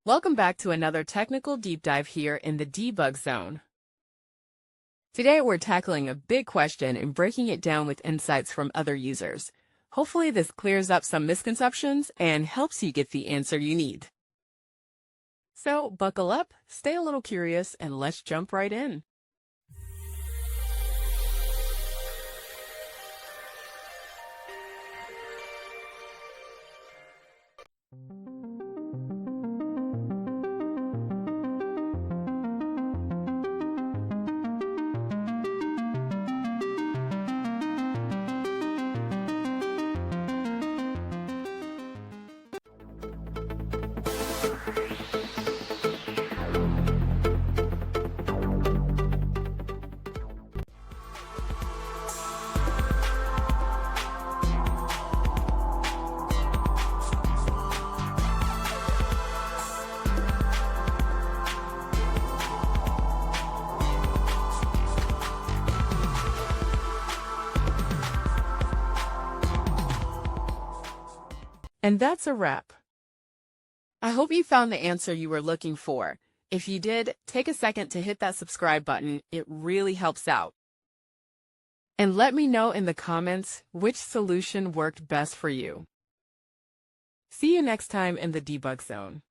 Welcome back to another technical deep dive here in the debug zone. Today we're tackling a big question and breaking it down with insights from other users. Hopefully this clears up some misconceptions and helps you get the answer you need. So buckle up, stay a little curious, and let's jump right in. And that's a wrap. I hope you found the answer you were looking for. If you did, take a second to hit that subscribe button. It really helps out. And let me know in the comments which solution worked best for you. See you next time in the debug zone.